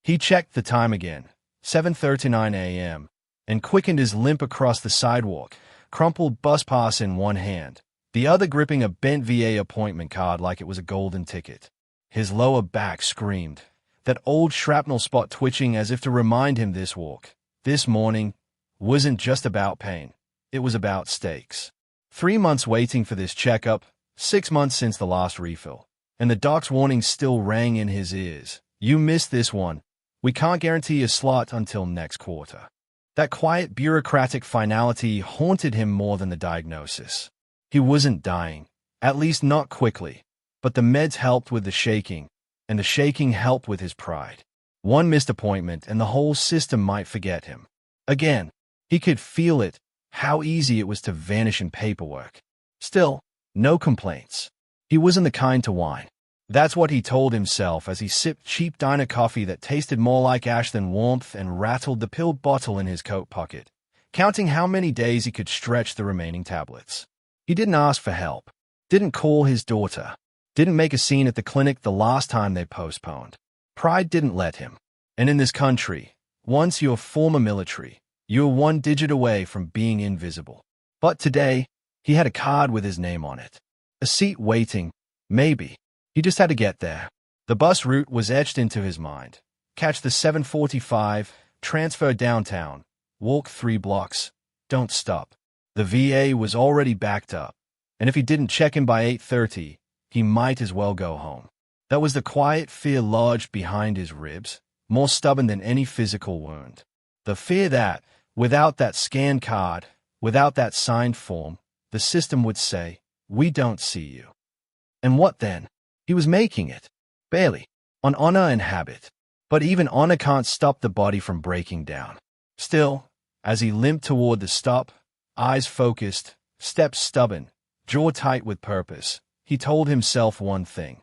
He checked the time again, 7:39 a.m., and quickened his limp across the sidewalk, crumpled bus pass in one hand, the other gripping a bent VA appointment card like it was a golden ticket. His lower back screamed, that old shrapnel spot twitching as if to remind him this walk, this morning, wasn't just about pain. It was about stakes. 3 months waiting for this checkup, 6 months since the last refill, and the doc's warning still rang in his ears. You missed this one. We can't guarantee a slot until next quarter. That quiet bureaucratic finality haunted him more than the diagnosis. He wasn't dying, at least not quickly, but the meds helped with the shaking, and the shaking helped with his pride. One missed appointment and the whole system might forget him. Again, he could feel it, how easy it was to vanish in paperwork. Still, no complaints. He wasn't the kind to whine. That's what he told himself as he sipped cheap diner coffee that tasted more like ash than warmth and rattled the pill bottle in his coat pocket, counting how many days he could stretch the remaining tablets. He didn't ask for help, didn't call his daughter, didn't make a scene at the clinic the last time they postponed. Pride didn't let him. And in this country, once you're former military, you're one digit away from being invisible. But today, he had a card with his name on it. A seat waiting, maybe. He just had to get there. The bus route was etched into his mind. Catch the 7:45, transfer downtown, walk 3 blocks, don't stop. The VA was already backed up, and if he didn't check in by 8:30, he might as well go home. That was the quiet fear lodged behind his ribs, more stubborn than any physical wound. The fear that, without that scanned card, without that signed form, the system would say, "We don't see you." And what then? He was making it. Barely. On honor and habit. But even honor can't stop the body from breaking down. Still, as he limped toward the stop, eyes focused, steps stubborn, jaw tight with purpose, he told himself one thing.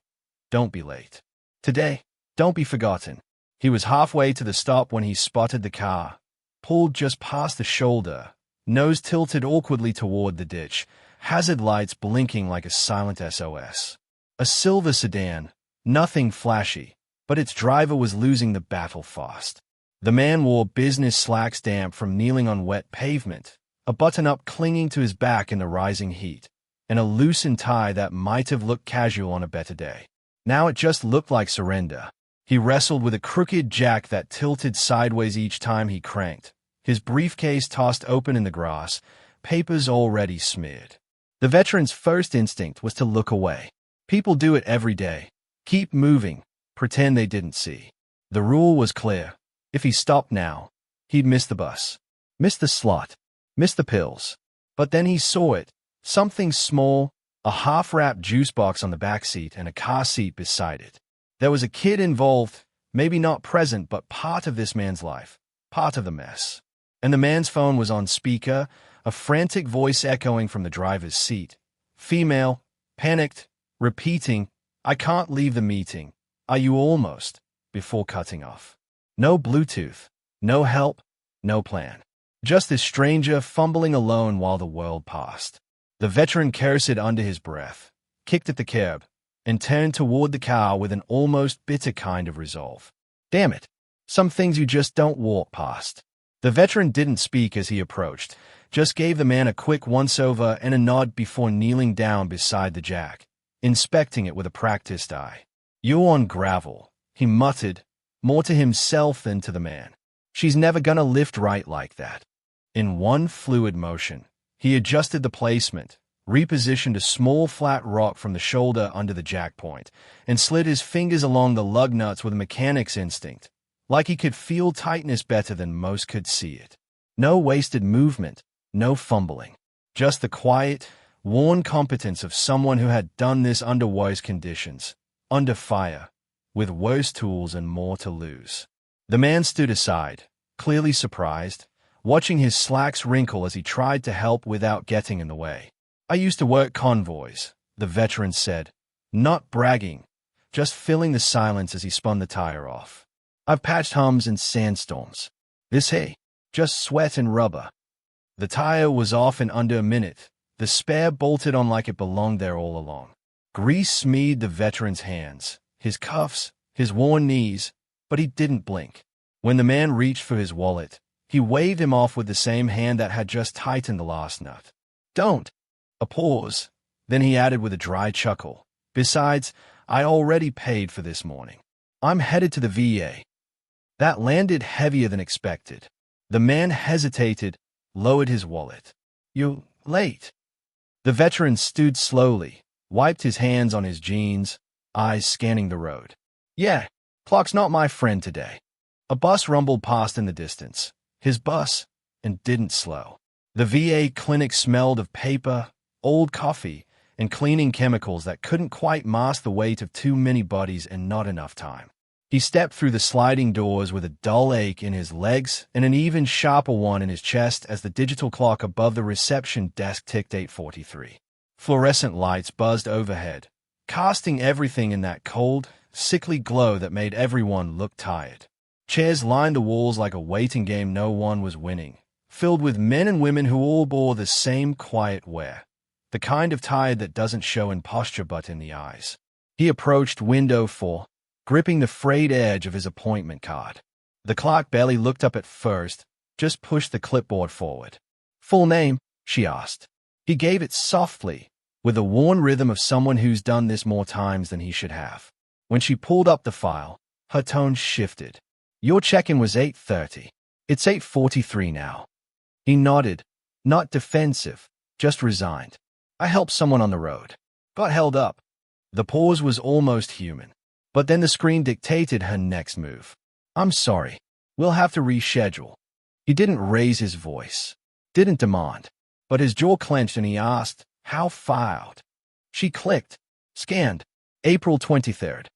Don't be late. Today, don't be forgotten. He was halfway to the stop when he spotted the car, pulled just past the shoulder, nose tilted awkwardly toward the ditch, hazard lights blinking like a silent SOS. A silver sedan, nothing flashy, but its driver was losing the battle fast. The man wore business slacks damp from kneeling on wet pavement, a button-up clinging to his back in the rising heat, and a loosened tie that might have looked casual on a better day. Now it just looked like surrender. He wrestled with a crooked jack that tilted sideways each time he cranked, his briefcase tossed open in the grass, papers already smeared. The veteran's first instinct was to look away. People do it every day. Keep moving, pretend they didn't see. The rule was clear. If he stopped now, he'd miss the bus, miss the slot, miss the pills. But then he saw it, something small, a half-wrapped juice box on the back seat and a car seat beside it. There was a kid involved, maybe not present, but part of this man's life, part of the mess. And the man's phone was on speaker, a frantic voice echoing from the driver's seat. Female, panicked, repeating, "I can't leave the meeting. Are you almost?" before cutting off. No Bluetooth, no help, no plan. Just this stranger fumbling alone while the world passed. The veteran cursed under his breath, kicked at the curb, and turned toward the car with an almost bitter kind of resolve. Damn it, some things you just don't walk past. The veteran didn't speak as he approached, just gave the man a quick once-over and a nod before kneeling down beside the jack, inspecting it with a practiced eye. "You're on gravel," he muttered, more to himself than to the man. "She's never gonna lift right like that." In one fluid motion, he adjusted the placement, repositioned a small flat rock from the shoulder under the jack point, and slid his fingers along the lug nuts with a mechanic's instinct, like he could feel tightness better than most could see it. No wasted movement, no fumbling. Just the quiet, worn competence of someone who had done this under worse conditions, under fire, with worse tools and more to lose. The man stood aside, clearly surprised, watching his slacks wrinkle as he tried to help without getting in the way. "I used to work convoys," the veteran said, not bragging, just filling the silence as he spun the tire off. "I've patched hums in sandstorms. This hay, just sweat and rubber." The tire was off in under a minute, the spare bolted on like it belonged there all along. Grease smeared the veteran's hands, his cuffs, his worn knees, but he didn't blink. When the man reached for his wallet, he waved him off with the same hand that had just tightened the last nut. Don't. A pause. Then he added with a dry chuckle. Besides, I already paid for this morning. I'm headed to the VA. That landed heavier than expected. The man hesitated, lowered his wallet. You're late. The veteran stood slowly, wiped his hands on his jeans, eyes scanning the road. Yeah, clock's not my friend today. A bus rumbled past in the distance. His bus, and didn't slow. The VA clinic smelled of paper, old coffee, and cleaning chemicals that couldn't quite mask the weight of too many bodies and not enough time. He stepped through the sliding doors with a dull ache in his legs and an even sharper one in his chest as the digital clock above the reception desk ticked 8:43. Fluorescent lights buzzed overhead, casting everything in that cold, sickly glow that made everyone look tired. Chairs lined the walls like a waiting game no one was winning, filled with men and women who all bore the same quiet wear, the kind of tired that doesn't show in posture but in the eyes. He approached window 4, gripping the frayed edge of his appointment card. The clerk barely looked up at first, just pushed the clipboard forward. Full name? She asked. He gave it softly, with the worn rhythm of someone who's done this more times than he should have. When she pulled up the file, her tone shifted. Your check-in was 8:30. It's 8:43 now. He nodded, not defensive, just resigned. I helped someone on the road. Got held up. The pause was almost human. But then the screen dictated her next move. I'm sorry. We'll have to reschedule. He didn't raise his voice, didn't demand, but his jaw clenched and he asked, how far out? She clicked, scanned. April 23rd.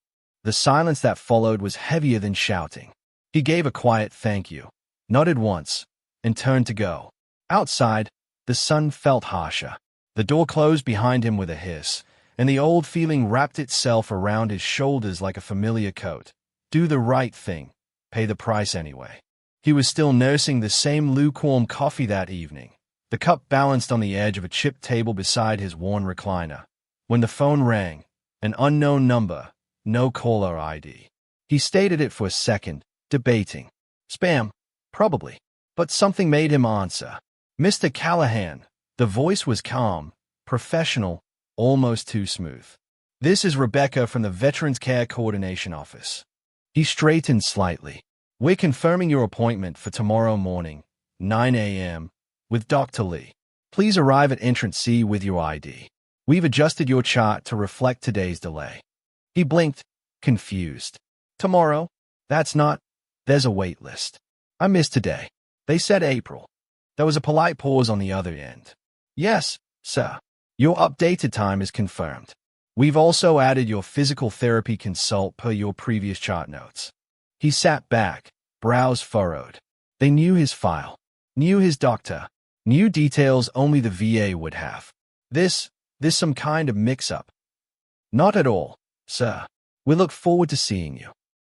The silence that followed was heavier than shouting. He gave a quiet thank you, nodded once, and turned to go. Outside, the sun felt harsher. The door closed behind him with a hiss, and the old feeling wrapped itself around his shoulders like a familiar coat. Do the right thing, pay the price anyway. He was still nursing the same lukewarm coffee that evening, the cup balanced on the edge of a chipped table beside his worn recliner, when the phone rang, an unknown number, no caller ID. He stayed at it for a second, debating. Spam, probably. But something made him answer. Mr. Callahan. The voice was calm, professional, almost too smooth. This is Rebecca from the Veterans Care Coordination Office. He straightened slightly. We're confirming your appointment for tomorrow morning, 9 a.m., with Dr. Lee. Please arrive at entrance C with your ID. We've adjusted your chart to reflect today's delay. He blinked, confused. Tomorrow? That's not. There's a wait list. I missed today. They said April. There was a polite pause on the other end. Yes, sir. Your updated time is confirmed. We've also added your physical therapy consult per your previous chart notes. He sat back, brows furrowed. They knew his file, knew his doctor, knew details only the VA would have. This some kind of mix-up. Not at all, sir. We look forward to seeing you.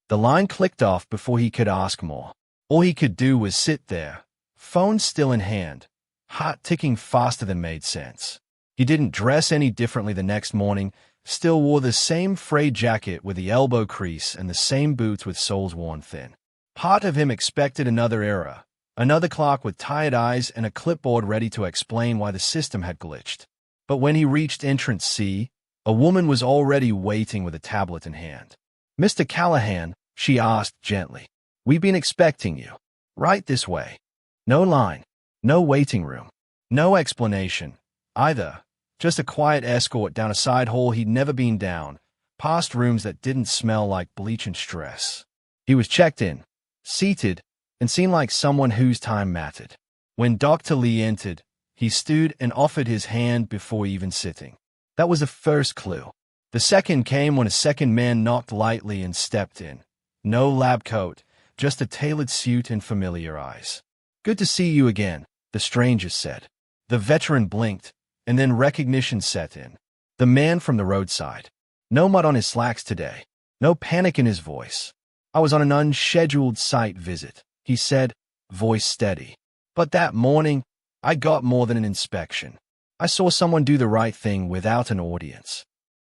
The line clicked off before he could ask more. All he could do was sit there, phone still in hand, heart ticking faster than made sense. He didn't dress any differently the next morning, still wore the same frayed jacket with the elbow crease and the same boots with soles worn thin. Part of him expected another error, another clerk with tired eyes and a clipboard ready to explain why the system had glitched. But when he reached entrance C, a woman was already waiting with a tablet in hand. Mr. Callahan, she asked gently. We've been expecting you. Right this way. No line, no waiting room, no explanation, either. Just a quiet escort down a side hall he'd never been down, past rooms that didn't smell like bleach and stress. He was checked in, seated, and seemed like someone whose time mattered. When Dr. Lee entered, he stood and offered his hand before even sitting. That was the first clue. The second came when a second man knocked lightly and stepped in. No lab coat, just a tailored suit and familiar eyes. Good to see you again, the stranger said. The veteran blinked, and then recognition set in. The man from the roadside. No mud on his slacks today. No panic in his voice. I was on an unscheduled site visit, he said, voice steady. But that morning, I got more than an inspection. I saw someone do the right thing without an audience.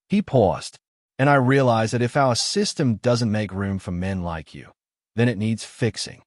He paused, and I realized that if our system doesn't make room for men like you, then it needs fixing.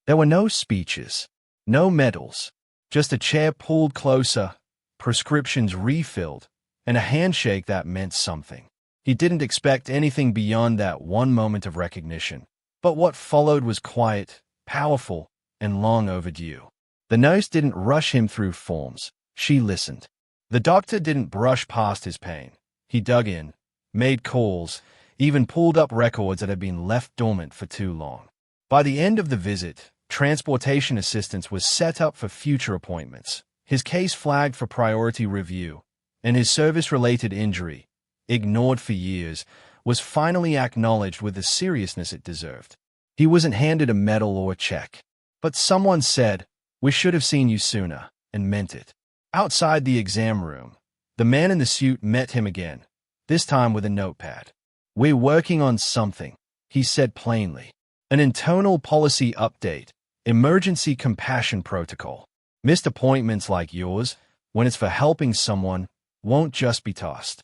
There were no speeches, no medals, just a chair pulled closer, prescriptions refilled, and a handshake that meant something. He didn't expect anything beyond that one moment of recognition, but what followed was quiet, powerful, and long overdue. The nurse didn't rush him through forms. She listened. The doctor didn't brush past his pain. He dug in, made calls, even pulled up records that had been left dormant for too long. By the end of the visit, transportation assistance was set up for future appointments, his case flagged for priority review, and his service-related injury, ignored for years, was finally acknowledged with the seriousness it deserved. He wasn't handed a medal or a check, but someone said, "We should have seen you sooner," and meant it. Outside the exam room, the man in the suit met him again, this time with a notepad. "We're working on something," he said plainly. "An internal policy update, emergency compassion protocol. Missed appointments like yours, when it's for helping someone, won't just be tossed.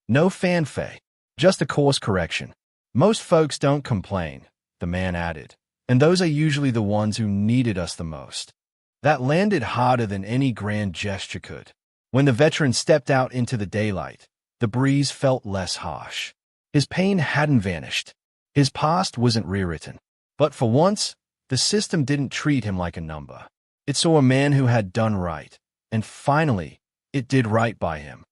No fanfare, just a course correction. Most folks don't complain," the man added, "and those are usually the ones who needed us the most." That landed harder than any grand gesture could. When the veteran stepped out into the daylight, the breeze felt less harsh. His pain hadn't vanished. His past wasn't rewritten. But for once, the system didn't treat him like a number. It saw a man who had done right, and finally, it did right by him.